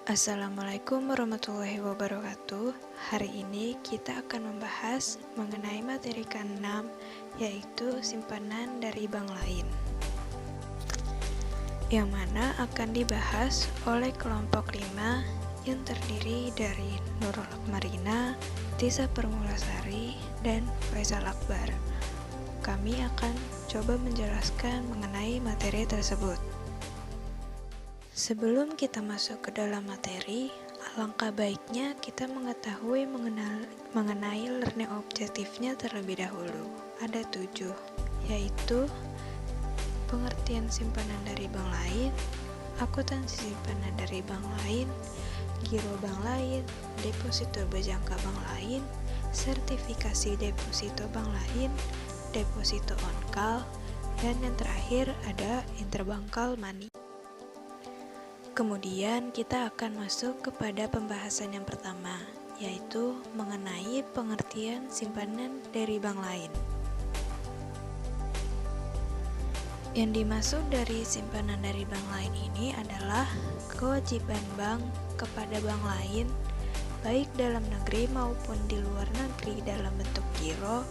Assalamualaikum warahmatullahi wabarakatuh. Hari ini kita akan membahas mengenai materi ke-6, yaitu simpanan dari bank lain, yang mana akan dibahas oleh kelompok 5 yang terdiri dari Nurul Akmarina, Tisa Permulasari, dan Faisal Akbar. Kami akan coba menjelaskan mengenai materi tersebut. Sebelum kita masuk ke dalam materi, alangkah baiknya kita mengetahui mengenai learning objektifnya terlebih dahulu. Ada 7, yaitu pengertian simpanan dari bank lain, akuntansi simpanan dari bank lain, giro bank lain, deposito berjangka bank lain, sertifikasi deposito bank lain, deposito on call, dan yang terakhir ada interbankal money. Kemudian kita akan masuk kepada pembahasan yang pertama, yaitu mengenai pengertian simpanan dari bank lain. Yang dimaksud dari simpanan dari bank lain ini adalah kewajiban bank kepada bank lain, baik dalam negeri maupun di luar negeri dalam bentuk giro,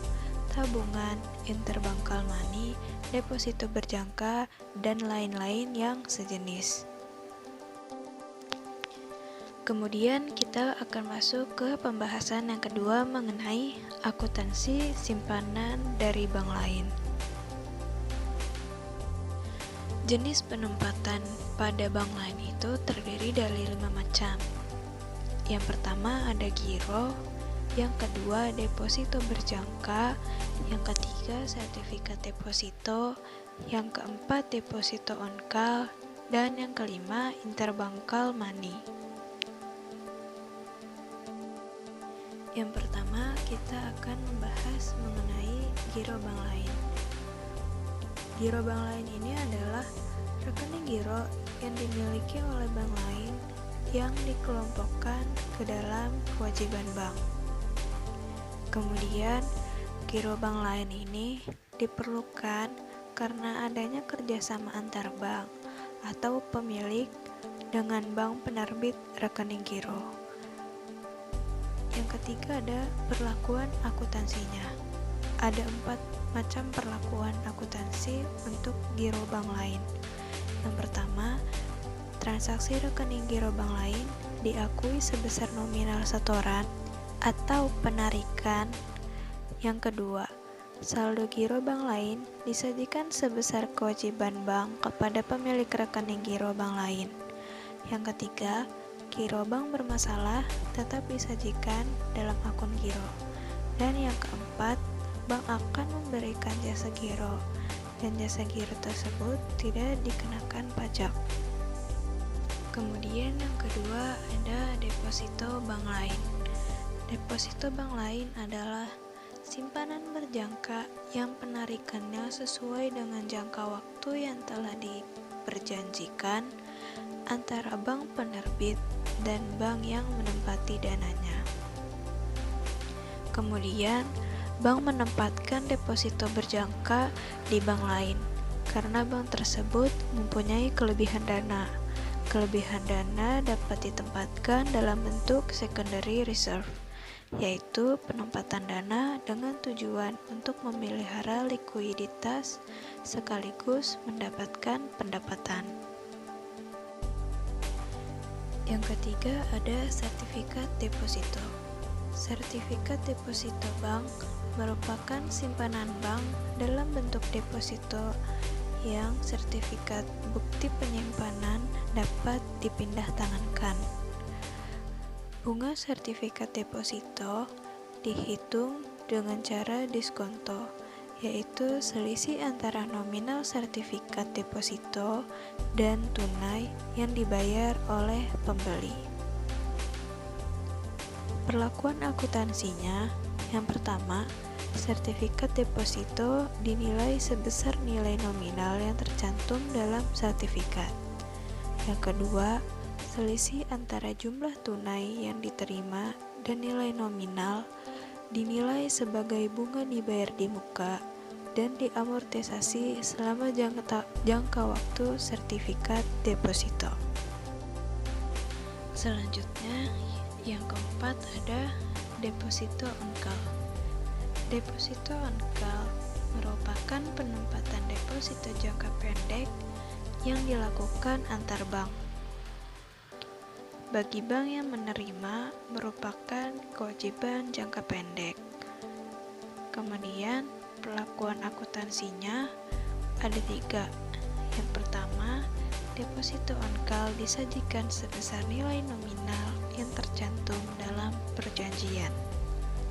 tabungan, interbankal money, deposito berjangka, dan lain-lain yang sejenis. Kemudian kita akan masuk ke pembahasan yang kedua mengenai akuntansi simpanan dari bank lain. Jenis penempatan pada bank lain itu terdiri dari 5 macam. Yang pertama ada giro, yang kedua deposito berjangka, yang ketiga sertifikat deposito, yang keempat deposito on call, dan yang kelima interbankal money. Yang pertama, kita akan membahas mengenai giro bank lain. Giro bank lain ini adalah rekening giro yang dimiliki oleh bank lain yang dikelompokkan ke dalam kewajiban bank. Kemudian, giro bank lain ini diperlukan karena adanya kerjasama antar bank atau pemilik dengan bank penerbit rekening giro. Yang ketiga ada perlakuan akuntansinya. Ada 4 macam perlakuan akuntansi untuk giro bank lain. Yang pertama, transaksi rekening giro bank lain diakui sebesar nominal setoran atau penarikan. Yang kedua, saldo giro bank lain disajikan sebesar kewajiban bank kepada pemilik rekening giro bank lain. Yang ketiga, giro bank bermasalah tetap disajikan dalam akun giro. Dan yang keempat, bank akan memberikan jasa giro, dan jasa giro tersebut tidak dikenakan pajak. Kemudian yang kedua ada deposito bank lain. Deposito bank lain adalah simpanan berjangka yang penarikannya sesuai dengan jangka waktu yang telah diperjanjikan antara bank penerbit dan bank yang menempati dananya. Kemudian, bank menempatkan deposito berjangka di bank lain karena bank tersebut mempunyai kelebihan dana. Kelebihan dana dapat ditempatkan dalam bentuk secondary reserve, yaitu penempatan dana dengan tujuan untuk memelihara likuiditas sekaligus mendapatkan pendapatan. Yang ketiga ada sertifikat deposito. Sertifikat deposito bank merupakan simpanan bank dalam bentuk deposito yang sertifikat bukti penyimpanan dapat dipindah tangankan. Bunga sertifikat deposito dihitung dengan cara diskonto, yaitu selisih antara nominal sertifikat deposito dan tunai yang dibayar oleh pembeli. Perlakuan akuntansinya, yang pertama, sertifikat deposito dinilai sebesar nilai nominal yang tercantum dalam sertifikat. Yang kedua, selisih antara jumlah tunai yang diterima dan nilai nominal dinilai sebagai bunga dibayar di muka dan diamortisasi selama jangka waktu sertifikat deposito. Selanjutnya, yang keempat ada deposito on-call. Deposito on-call merupakan penempatan deposito jangka pendek yang dilakukan antar bank. Bagi bank yang menerima merupakan kewajiban jangka pendek. Kemudian, perlakuan akuntansinya ada 3. Yang pertama, deposito on-call disajikan sebesar nilai nominal yang tercantum dalam perjanjian.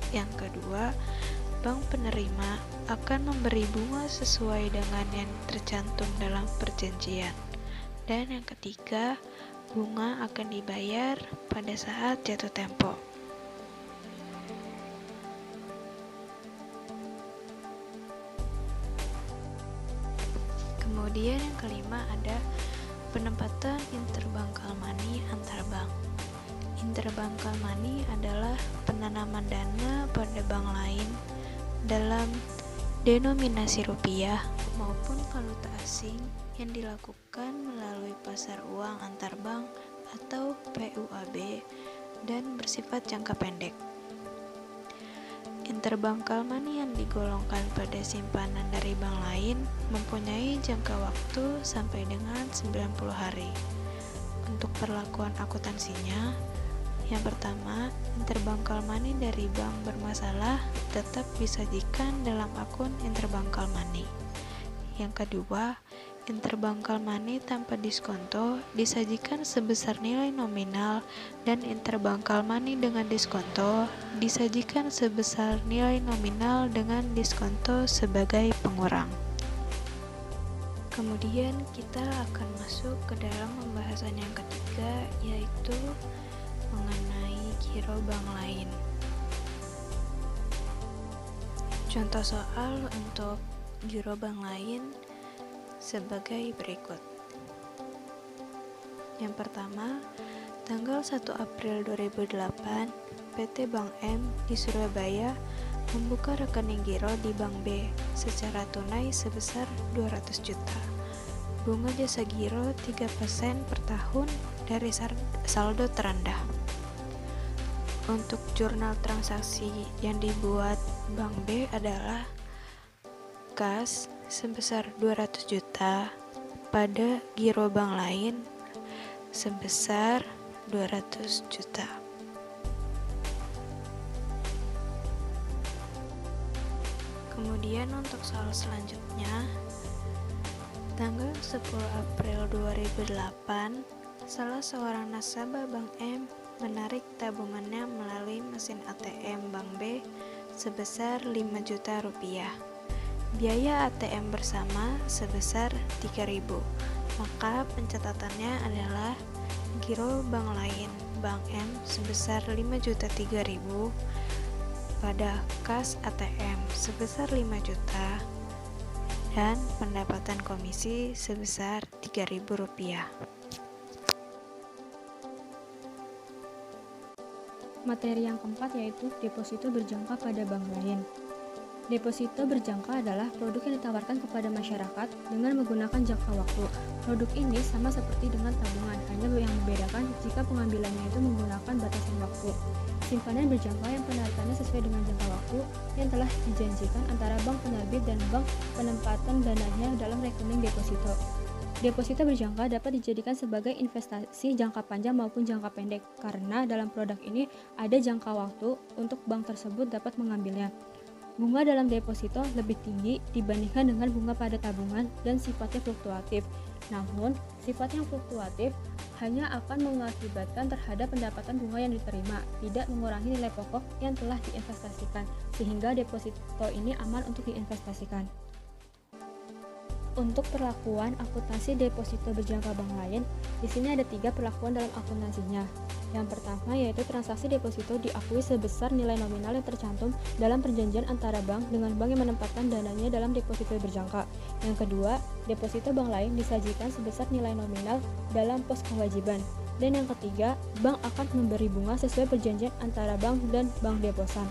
Yang kedua, bank penerima akan memberi bunga sesuai dengan yang tercantum dalam perjanjian. Dan yang ketiga, bunga akan dibayar pada saat jatuh tempo. Kemudian yang kelima ada penempatan interbankal money antar bank. Interbankal money adalah penanaman dana pada bank lain dalam denominasi rupiah maupun valuta asing yang dilakukan melalui pasar uang antar bank atau PUAB dan bersifat jangka pendek. Interbankal money yang digolongkan pada simpanan dari bank lain mempunyai jangka waktu sampai dengan 90 hari. Untuk perlakuan akuntansinya, yang pertama, interbankal money dari bank bermasalah tetap disajikan dalam akun interbankal money. Yang kedua, interbankal money tanpa diskonto disajikan sebesar nilai nominal dan interbankal money dengan diskonto disajikan sebesar nilai nominal dengan diskonto sebagai pengurang. Kemudian kita akan masuk ke dalam pembahasan yang ketiga, yaitu mengenai giro bank lain. Contoh soal untuk giro bank lain sebagai berikut. Yang pertama, tanggal 1 April 2008, PT Bank M di Surabaya membuka rekening giro di Bank B secara tunai sebesar 200 juta. Bunga jasa giro 3% per tahun dari saldo terendah. Untuk jurnal transaksi yang dibuat Bank B adalah kas sebesar 200 juta pada giro bank lain sebesar 200 juta. Kemudian untuk soal selanjutnya, tanggal 10 April 2008, salah seorang nasabah Bank M menarik tabungannya melalui mesin ATM Bank B sebesar 5 juta rupiah. Biaya ATM bersama sebesar 3.000, maka pencatatannya adalah giro bank lain Bank M sebesar 5.300.000 pada kas ATM sebesar 5 juta dan pendapatan komisi sebesar 3.000 rupiah. Materi yang keempat yaitu deposito berjangka pada bank lain. Deposito berjangka adalah produk yang ditawarkan kepada masyarakat dengan menggunakan jangka waktu. Produk ini sama seperti dengan tabungan, hanya yang membedakan jika pengambilannya itu menggunakan batasan waktu. Simpanan berjangka yang penarikannya sesuai dengan jangka waktu yang telah dijanjikan antara bank penerbit dan bank penempatan dananya dalam rekening deposito. Deposito berjangka dapat dijadikan sebagai investasi jangka panjang maupun jangka pendek, karena dalam produk ini ada jangka waktu untuk bank tersebut dapat mengambilnya. Bunga dalam deposito lebih tinggi dibandingkan dengan bunga pada tabungan dan sifatnya fluktuatif. Namun, sifat yang fluktuatif hanya akan mengakibatkan terhadap pendapatan bunga yang diterima, tidak mengurangi nilai pokok yang telah diinvestasikan, sehingga deposito ini aman untuk diinvestasikan. Untuk perlakuan akuntansi deposito berjangka bank lain, di sini ada 3 perlakuan dalam akuntansinya. Yang pertama yaitu transaksi deposito diakui sebesar nilai nominal yang tercantum dalam perjanjian antara bank dengan bank yang menempatkan dananya dalam deposito berjangka. Yang kedua, deposito bank lain disajikan sebesar nilai nominal dalam pos kewajiban. Dan yang ketiga, bank akan memberi bunga sesuai perjanjian antara bank dan bank deposan.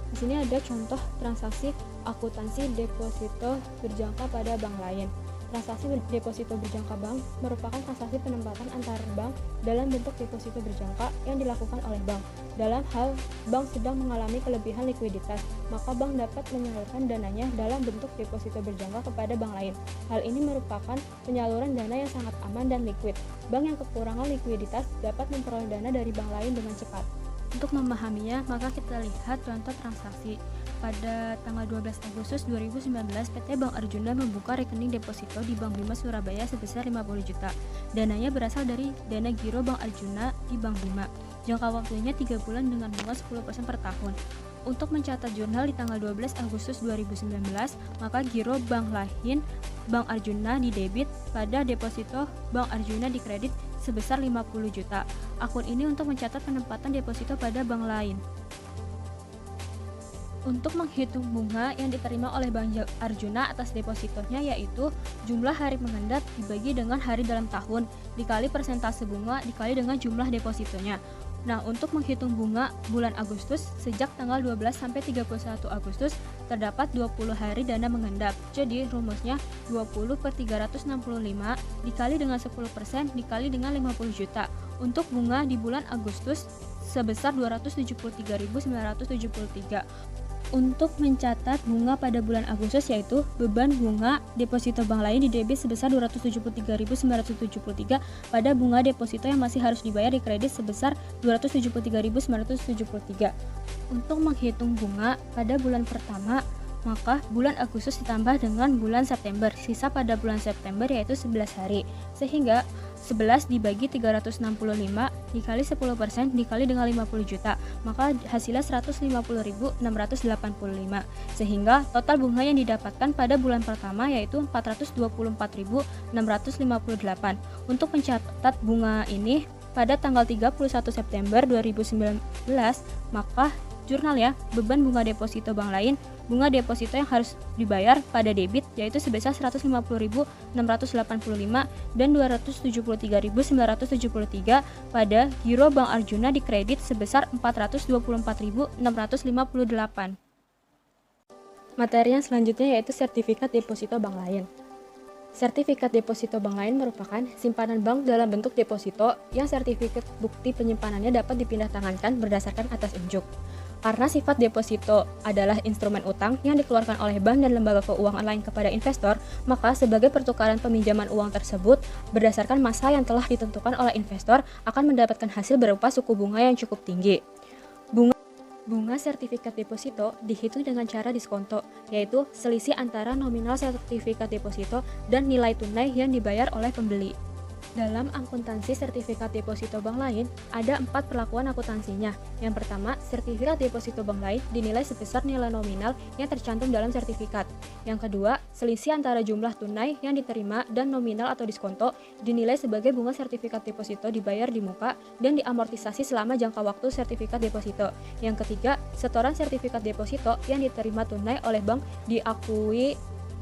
Di sini ada contoh transaksi akuntansi deposito berjangka pada bank lain. Transaksi deposito berjangka bank merupakan transaksi penempatan antar bank dalam bentuk deposito berjangka yang dilakukan oleh bank. Dalam hal bank sedang mengalami kelebihan likuiditas, maka bank dapat menyalurkan dananya dalam bentuk deposito berjangka kepada bank lain. Hal ini merupakan penyaluran dana yang sangat aman dan liquid. Bank yang kekurangan likuiditas dapat memperoleh dana dari bank lain dengan cepat. Untuk memahaminya, maka kita lihat contoh transaksi. Pada tanggal 12 Agustus 2019, PT Bank Arjuna membuka rekening deposito di Bank Bima Surabaya sebesar 50 juta. Dananya berasal dari dana giro Bank Arjuna di Bank Bima. Jangka waktunya 3 bulan dengan bunga 10% per tahun. Untuk mencatat jurnal di tanggal 12 Agustus 2019, maka giro bank lain Bank Arjuna didebit, pada deposito Bank Arjuna dikredit sebesar 50 juta. Akun ini untuk mencatat penempatan deposito pada bank lain. Untuk menghitung bunga yang diterima oleh Bank Arjuna atas depositonya, yaitu jumlah hari mengendap dibagi dengan hari dalam tahun dikali persentase bunga dikali dengan jumlah depositonya. Nah, untuk menghitung bunga bulan Agustus, sejak tanggal 12 sampai 31 Agustus terdapat 20 hari dana mengendap. Jadi rumusnya 20 per 365 dikali dengan 10% dikali dengan 50 juta. Untuk bunga di bulan Agustus sebesar 273.973. Untuk mencatat bunga pada bulan Agustus, yaitu beban bunga deposito bank lain didebit sebesar 273.973 pada bunga deposito yang masih harus dibayar di kredit sebesar 273.973. Untuk menghitung bunga pada bulan pertama, maka bulan Agustus ditambah dengan bulan September. Sisa pada bulan September yaitu 11 hari. Sehingga 11 dibagi 365 dikali 10% dikali dengan 50 juta, maka hasilnya 150.685. Sehingga total bunga yang didapatkan pada bulan pertama yaitu 424.658. Untuk mencatat bunga ini pada tanggal 31 September 2019, maka jurnal ya, beban bunga deposito bank lain, bunga deposito yang harus dibayar pada debit yaitu sebesar 150.685 dan 273.973 pada giro Bank Arjuna di kredit sebesar 424.658. Materi yang selanjutnya yaitu sertifikat deposito bank lain. Sertifikat deposito bank lain merupakan simpanan bank dalam bentuk deposito yang sertifikat bukti penyimpanannya dapat dipindahtangankan berdasarkan atas unjuk. Karena sifat deposito adalah instrumen utang yang dikeluarkan oleh bank dan lembaga keuangan lain kepada investor, maka sebagai pertukaran peminjaman uang tersebut berdasarkan masa yang telah ditentukan oleh investor akan mendapatkan hasil berupa suku bunga yang cukup tinggi. Bunga sertifikat deposito dihitung dengan cara diskonto, yaitu selisih antara nominal sertifikat deposito dan nilai tunai yang dibayar oleh pembeli. Dalam akuntansi sertifikat deposito bank lain, ada 4 perlakuan akuntansinya. Yang pertama, sertifikat deposito bank lain dinilai sebesar nilai nominal yang tercantum dalam sertifikat. Yang kedua, selisih antara jumlah tunai yang diterima dan nominal atau diskonto dinilai sebagai bunga sertifikat deposito dibayar di muka dan diamortisasi selama jangka waktu sertifikat deposito. Yang ketiga, setoran sertifikat deposito yang diterima tunai oleh bank diakui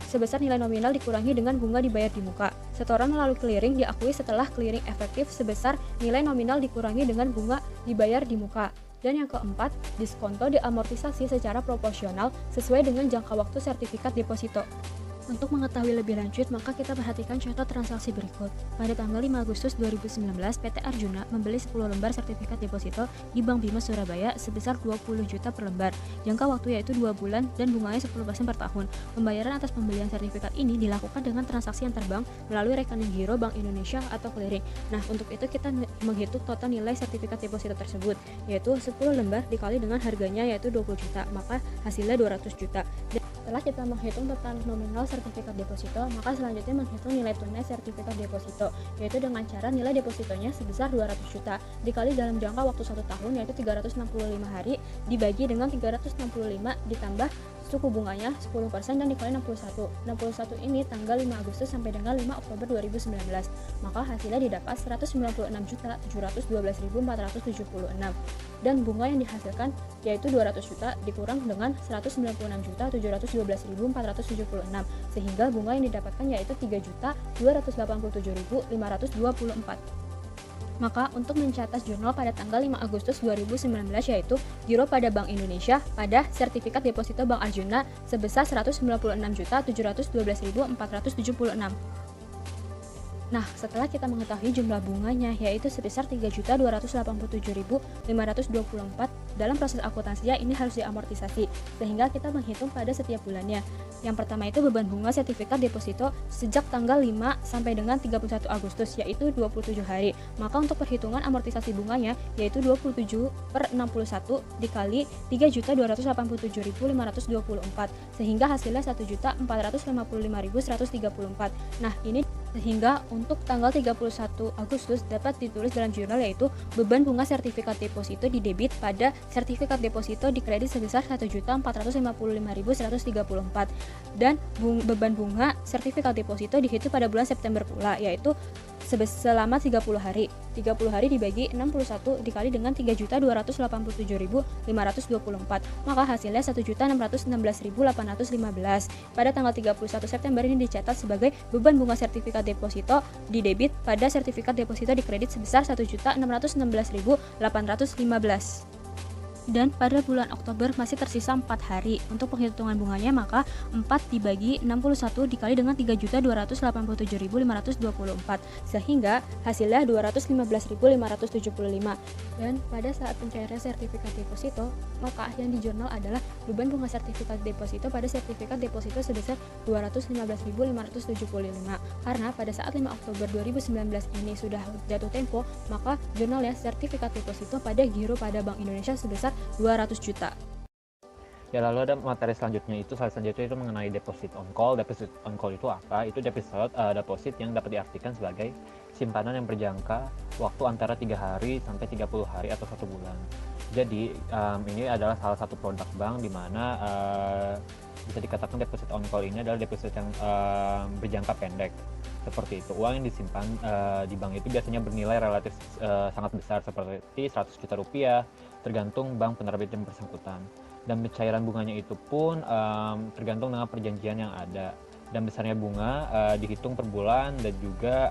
sebesar nilai nominal dikurangi dengan bunga dibayar di muka. Setoran melalui clearing diakui setelah clearing efektif sebesar nilai nominal dikurangi dengan bunga dibayar di muka. Dan yang keempat, diskonto diamortisasi secara proporsional sesuai dengan jangka waktu sertifikat deposito. Untuk mengetahui lebih lanjut, maka kita perhatikan contoh transaksi berikut. Pada tanggal 5 Agustus 2019, PT Arjuna membeli 10 lembar sertifikat deposito di Bank Bima Surabaya sebesar 20 juta per lembar. Jangka waktu yaitu 2 bulan dan bunganya 10% per tahun. Pembayaran atas pembelian sertifikat ini dilakukan dengan transaksi antar bank melalui rekening giro Bank Indonesia atau clearing. Nah, untuk itu kita menghitung total nilai sertifikat deposito tersebut, yaitu 10 lembar dikali dengan harganya yaitu 20 juta, maka hasilnya 200 juta. Setelah kita menghitung total nominal sertifikat deposito, maka selanjutnya menghitung nilai tunai sertifikat deposito, yaitu dengan cara nilai depositonya sebesar 200 juta dikali dalam jangka waktu 1 tahun yaitu 365 hari dibagi dengan 365 ditambah suku bunganya 10% dan dikali 61. 61 ini tanggal 5 Agustus sampai dengan 5 Oktober 2019. Maka hasilnya didapat 196.712.476. Dan bunga yang dihasilkan yaitu 200 juta dikurang dengan 196.712.476 sehingga bunga yang didapatkan yaitu 3.287.524. Maka untuk mencatat jurnal pada tanggal 5 Agustus 2019 yaitu giro pada Bank Indonesia pada sertifikat deposito Bank Arjuna sebesar 196.712.476. Nah, setelah kita mengetahui jumlah bunganya yaitu sebesar 3.287.524 dalam proses akuntansinya ini harus diamortisasi sehingga kita menghitung pada setiap bulannya. Yang pertama itu beban bunga sertifikat deposito sejak tanggal 5 sampai dengan 31 Agustus yaitu 27 hari. Maka untuk perhitungan amortisasi bunganya yaitu 27/61 dikali 3.287.524 sehingga hasilnya 1.455.134. Nah, ini sehingga untuk tanggal 31 Agustus dapat ditulis dalam jurnal yaitu beban bunga sertifikat deposito didebit pada sertifikat deposito dikredit sebesar 1.455.134 dan beban bunga sertifikat deposito dihitung pada bulan September pula yaitu selama 30 hari. 30 hari dibagi 61 dikali dengan 3.287.524 maka hasilnya 1.616.815. Pada tanggal 31 September ini dicatat sebagai beban bunga sertifikat deposito didebit pada sertifikat deposito dikredit sebesar 1.616.815. Dan pada bulan Oktober masih tersisa 4 hari. Untuk penghitungan bunganya maka 4 dibagi 61 dikali dengan 3.287.524 sehingga hasilnya 215.575. Dan pada saat pencairan sertifikat deposito maka yang di jurnal adalah beban bunga sertifikat deposito pada sertifikat deposito sebesar 215.575 karena pada saat 5 Oktober 2019 ini sudah jatuh tempo maka jurnalnya sertifikat deposito pada giro pada Bank Indonesia sebesar 200 juta. Ya, lalu ada materi selanjutnya itu mengenai deposit on call. Deposit on call itu apa? Itu deposit yang dapat diartikan sebagai simpanan yang berjangka waktu antara 3 hari sampai 30 hari atau 1 bulan. Jadi ini adalah salah satu produk bank di mana bisa dikatakan deposit on call ini adalah deposit yang berjangka pendek. Seperti itu, uang yang disimpan di bank itu biasanya bernilai relatif sangat besar seperti 100 juta rupiah tergantung bank penerbit yang bersangkutan. Dan pencairan bunganya itu pun tergantung dengan perjanjian yang ada. Dan besarnya bunga dihitung per bulan dan juga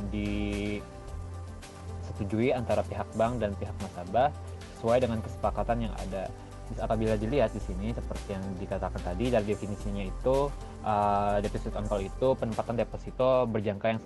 disetujui antara pihak bank dan pihak nasabah sesuai dengan kesepakatan yang ada. Apabila dilihat di sini seperti yang dikatakan tadi dari definisinya itu deposit on call itu penempatan deposito berjangka yang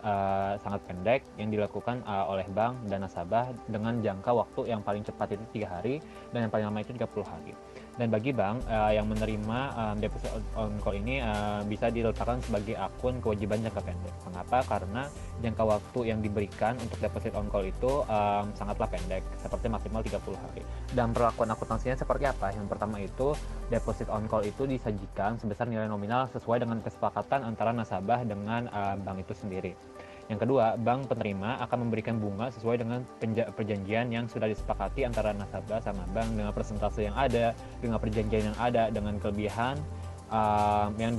sangat pendek yang dilakukan oleh bank dan nasabah dengan jangka waktu yang paling cepat itu 3 hari dan yang paling lama itu 30 hari. Dan bagi bank yang menerima deposit on call ini bisa diletakkan sebagai akun kewajiban jangka pendek. Mengapa? Karena jangka waktu yang diberikan untuk deposit on call itu sangatlah pendek, seperti maksimal 30 hari. Dan perlakuan akuntansinya seperti apa? Yang pertama itu deposit on call itu disajikan sebesar nilai nominal sesuai dengan kesepakatan antara nasabah dengan bank itu sendiri. Yang kedua, bank penerima akan memberikan bunga sesuai dengan perjanjian yang sudah disepakati antara nasabah sama bank dengan persentase yang ada, dengan perjanjian yang ada, dengan kelebihan yang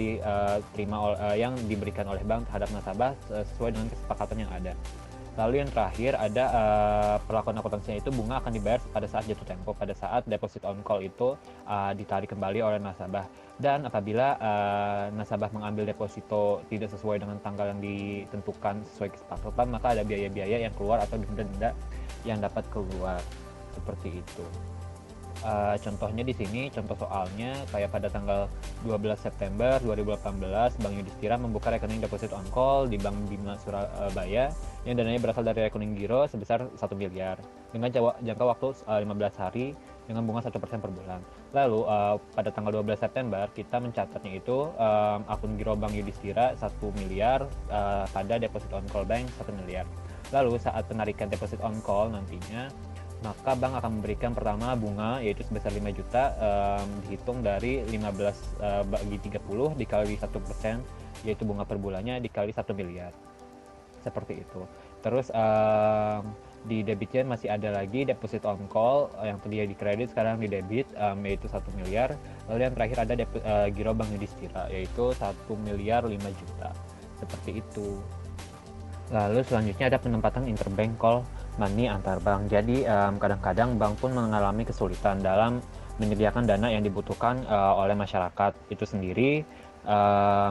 yang diberikan oleh bank terhadap nasabah sesuai dengan kesepakatan yang ada. Lalu yang terakhir ada perlakuan akuntansinya itu bunga akan dibayar pada saat jatuh tempo, pada saat deposit on call itu ditarik kembali oleh nasabah. Dan apabila nasabah mengambil deposito tidak sesuai dengan tanggal yang ditentukan sesuai kesepakatan, maka ada biaya-biaya yang keluar atau denda-denda yang dapat keluar. Seperti itu. Contohnya di sini, contoh soalnya kayak pada tanggal 12 September 2018 Bank Yudhistira membuka rekening deposit on call di Bank Bima Surabaya yang dananya berasal dari rekening giro sebesar 1 miliar dengan jangka waktu 15 hari dengan bunga 1% per bulan. Lalu pada tanggal 12 September kita mencatatnya itu akun giro Bank Yudhistira 1 miliar pada deposit on call bank 1 miliar. Lalu saat penarikan deposit on call nantinya maka bank akan memberikan pertama bunga yaitu sebesar 5 juta dihitung dari 15 bagi 30 dikali 1% yaitu bunga per bulannya dikali 1 miliar. Seperti itu. Terus di debitnya masih ada lagi deposit on call yang tadinya di kredit sekarang di debit yaitu 1 miliar. Lalu yang terakhir ada giro Bank Yudhistira yaitu 1 miliar 5 juta. Seperti itu. Lalu selanjutnya ada penempatan interbank call money antar bank. Jadi kadang-kadang bank pun mengalami kesulitan dalam menyediakan dana yang dibutuhkan oleh masyarakat itu sendiri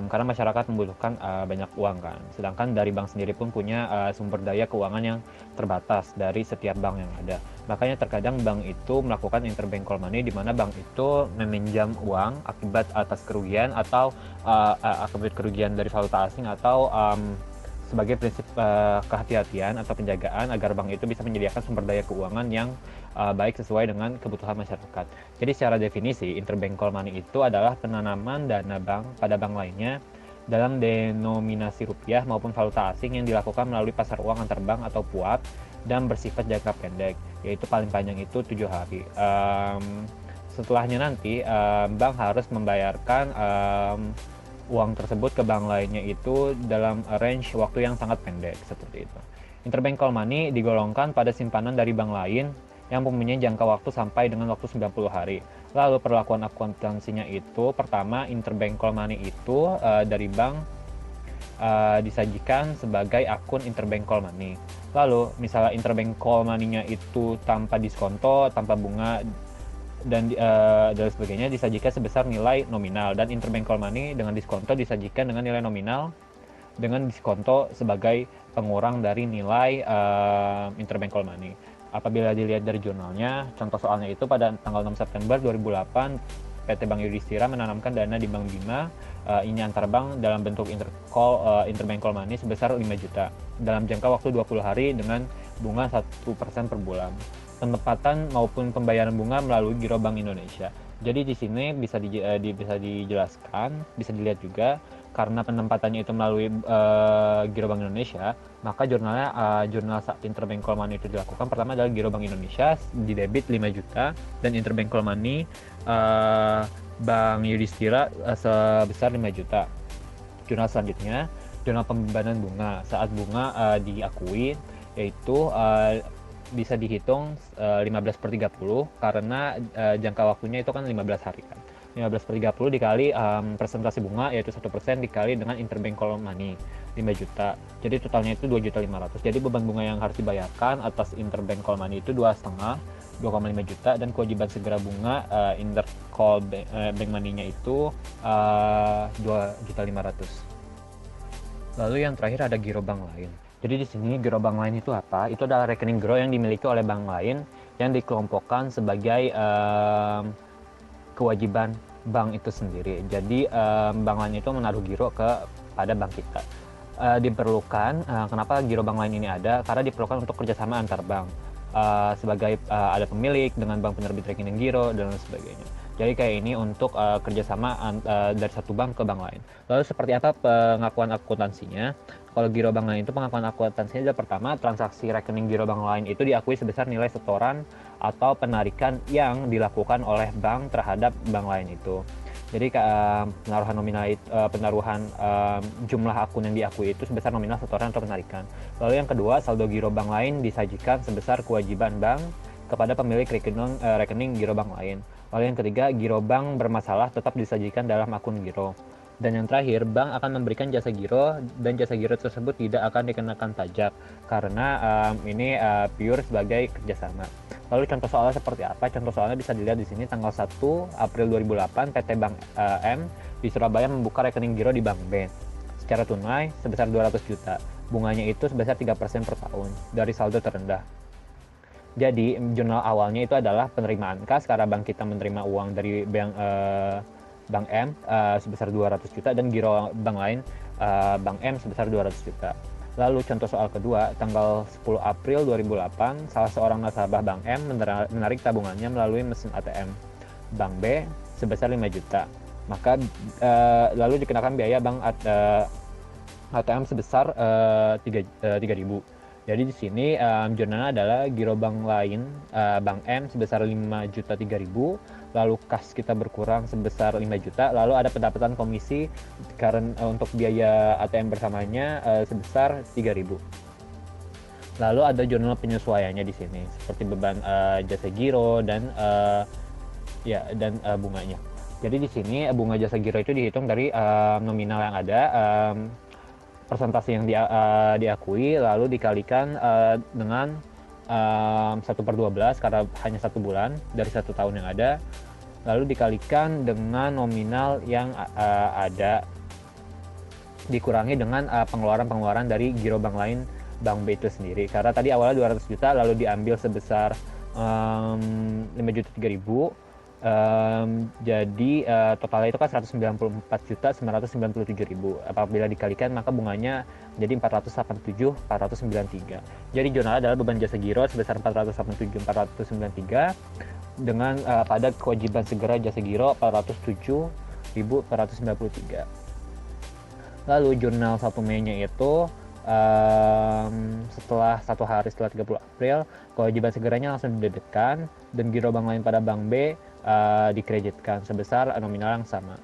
karena masyarakat membutuhkan banyak uang kan. Sedangkan dari bank sendiri pun punya sumber daya keuangan yang terbatas dari setiap bank yang ada. Makanya terkadang bank itu melakukan interbank call money, di mana bank itu meminjam uang akibat atas kerugian atau akibat kerugian dari valuta asing, atau sebagai prinsip kehati-hatian atau penjagaan agar bank itu bisa menyediakan sumber daya keuangan yang baik sesuai dengan kebutuhan masyarakat. Jadi secara definisi, interbank call money itu adalah penanaman dana bank pada bank lainnya dalam denominasi rupiah maupun valuta asing yang dilakukan melalui pasar uang antar bank atau PUAP dan bersifat jangka pendek, yaitu paling panjang itu 7 hari. Setelahnya nanti bank harus membayarkan uang tersebut ke bank lainnya itu dalam range waktu yang sangat pendek, seperti itu. Interbank call money digolongkan pada simpanan dari bank lain yang mempunyai jangka waktu sampai dengan waktu 90 hari. Lalu perlakuan akuntansinya itu, pertama, interbank call money itu dari bank disajikan sebagai akun interbank call money. Lalu misalnya interbank call money-nya itu tanpa diskonto, tanpa bunga, dan sebagainya, disajikan sebesar nilai nominal, dan interbank call money dengan diskonto disajikan dengan nilai nominal dengan diskonto sebagai pengurang dari nilai interbank call money. Apabila dilihat dari jurnalnya, contoh soalnya itu pada tanggal 6 September 2008, PT Bank Yudhistira menanamkan dana di Bank Bima ini antar bank dalam bentuk interbank call money sebesar 5 juta dalam jangka waktu 20 hari dengan bunga 1% per bulan. Penempatan maupun pembayaran bunga melalui Giro Bank Indonesia. Jadi di sini bisa dijelaskan, bisa dilihat juga, karena penempatannya itu melalui Giro Bank Indonesia, maka jurnal saat interbank call money itu dilakukan, pertama adalah Giro Bank Indonesia di debit 5 juta dan interbank call money Bank Yudhistira sebesar 5 juta. Jurnal selanjutnya, jurnal pembebanan bunga saat bunga diakui, yaitu bisa dihitung 15/30 karena jangka waktunya itu kan 15 hari kan. 15/30 dikali presentasi bunga, yaitu 1% dikali dengan interbank call money 5 juta. Jadi totalnya itu 2.500.000. Jadi beban bunga yang harus dibayarkan atas interbank call money itu 2,5 juta, dan kewajiban segera bunga intercall bank money-nya itu 2.500.000. Lalu yang terakhir ada giro bank lain. Jadi di sini giro bank lain itu apa? Itu adalah rekening giro yang dimiliki oleh bank lain yang dikelompokkan sebagai kewajiban bank itu sendiri. Jadi bank lain itu menaruh giro pada bank kita. Diperlukan, kenapa giro bank lain ini ada? Karena diperlukan untuk kerjasama antar bank. Sebagai ada pemilik dengan bank penerbit rekening giro dan lain sebagainya. Jadi kayak ini untuk kerjasama dari satu bank ke bank lain. Lalu seperti apa pengakuan akuntansinya? Kalau giro bank lain itu pengakuan akuntansinya adalah, pertama, transaksi rekening giro bank lain itu diakui sebesar nilai setoran atau penarikan yang dilakukan oleh bank terhadap bank lain itu. Jadi penaruhan jumlah akun yang diakui itu sebesar nominal setoran atau penarikan. Lalu yang kedua, saldo giro bank lain disajikan sebesar kewajiban bank kepada pemilik rekening giro bank lain. Lalu yang ketiga, giro bank bermasalah tetap disajikan dalam akun giro. Dan yang terakhir, bank akan memberikan jasa giro, dan jasa giro tersebut tidak akan dikenakan pajak karena ini pure sebagai kerjasama. Lalu contoh soalnya seperti apa? Contoh soalnya bisa dilihat di sini. Tanggal 1 April 2008, PT Bank M di Surabaya membuka rekening giro di Bank B secara tunai sebesar 200 juta. Bunganya itu sebesar 3% per tahun dari saldo terendah. Jadi jurnal awalnya itu adalah penerimaan kas karena bank kita menerima uang dari Bank M sebesar 200 juta dan giro bank lain Bank M sebesar 200 juta. Lalu contoh soal kedua, tanggal 10 April 2008, salah seorang nasabah Bank M menarik tabungannya melalui mesin ATM Bank B sebesar 5 juta. Maka lalu dikenakan biaya bank ATM sebesar 3.000. Jadi di sini jurnalnya adalah giro bank lain Bank M sebesar 5.003.000, lalu kas kita berkurang sebesar 5 juta, lalu ada pendapatan komisi karena untuk biaya ATM bersamanya sebesar 3.000. Lalu ada jurnal penyesuaiannya di sini seperti beban jasa giro dan bunganya. Jadi di sini bunga jasa giro itu dihitung dari nominal yang ada, persentase yang diakui, lalu dikalikan dengan 1/12 karena hanya 1 bulan dari 1 tahun yang ada, lalu dikalikan dengan nominal yang ada, dikurangi dengan pengeluaran-pengeluaran dari giro bank lain bank B itu sendiri. Karena tadi awalnya 200 juta lalu diambil sebesar 5.003.000, jadi totalnya itu kan 194.997.000. Apabila dikalikan maka bunganya jadi 487.493. Jadi jurnal adalah beban jasa giro sebesar 487.493 dengan pada kewajiban segera jasa giro 407.493. Lalu jurnal 1 Mei-nya itu setelah 1 hari setelah 30 April kewajiban segeranya langsung didebitkan dan giro bank lain pada bank B dikreditkan sebesar nominal yang sama.